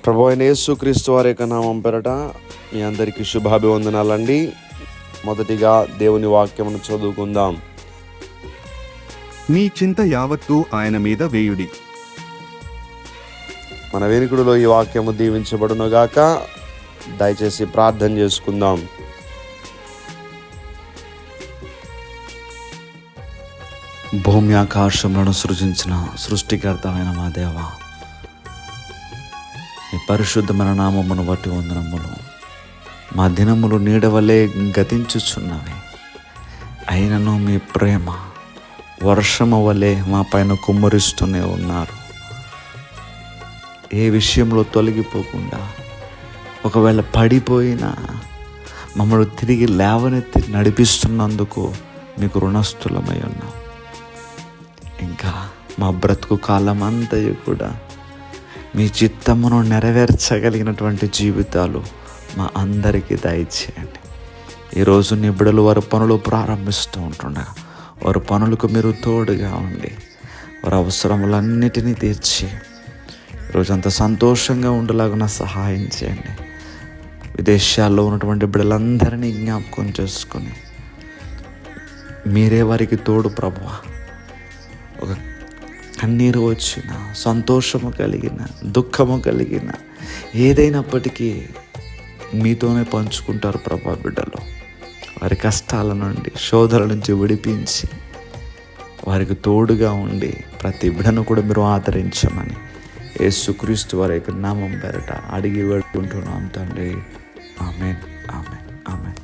ప్రభు అయిన యేసుక్రీస్తు వారి యొక్క నామం పేరట మీ అందరికీ శుభాభివందనాలండి. మొదటిగా దేవుని వాక్యమును చదువుకుందాం. మీ చింత యావత్తు ఆయన మీద వేయుడి. మన వెనుకడులో ఈ వాక్యము దీవించబడునుగాక. దయచేసి ప్రార్థన చేసుకుందాం. భూమి ఆకాశములను సృజించిన సృష్టికర్త అయిన మా దేవ, మీ పరిశుద్ధమైన నామమును బట్టి వందనములు. మా దినములు నీడవలే గతించుచున్నవి, అయినను మీ ప్రేమ వర్షము వలె మా పైన కుమ్మరిస్తూనే ఉన్నారు. ఏ విషయంలో తొలగిపోకుండా, ఒకవేళ పడిపోయినా మమ్మల్ని తిరిగి లేవనెత్తి నడిపిస్తున్నందుకు మీకు రుణస్థులమై ఉన్నాం. ఇంకా మా బ్రతుకు కాలం అంతయు కూడా మీ చిత్తమును నెరవేర్చగలిగినటువంటి జీవితాలు మా అందరికీ దయచేయండి. ఈరోజు నీ బిడ్డలు వారి పనులు ప్రారంభిస్తూ ఉంటుండగా వారి పనులకు మీరు తోడుగా ఉండి వారి అవసరములన్నిటినీ తీర్చి ఈరోజంతా సంతోషంగా ఉండేలాగా సహాయం చేయండి. విదేశాల్లో ఉన్నటువంటి బిడ్డలందరినీ జ్ఞాపకం చేసుకొని మీరే వారికి తోడు ప్రభువా. ఒక కన్నీరు వచ్చిన, సంతోషము కలిగిన, దుఃఖము కలిగిన, ఏదైనప్పటికీ మీతోనే పంచుకుంటారు ప్రభా. బిడ్డలు వారి కష్టాల నుండి, శోధనల నుంచి విడిపించి వారికి తోడుగా ఉండి ప్రతి బిడ్డను కూడా మీరు ఆదరించమని యేసుక్రీస్తు వారి యొక్క నామం పేరట అడిగి వేడుకుంటున్నాం తండ్రి. ఆమేన్, ఆమేన్, ఆమేన్.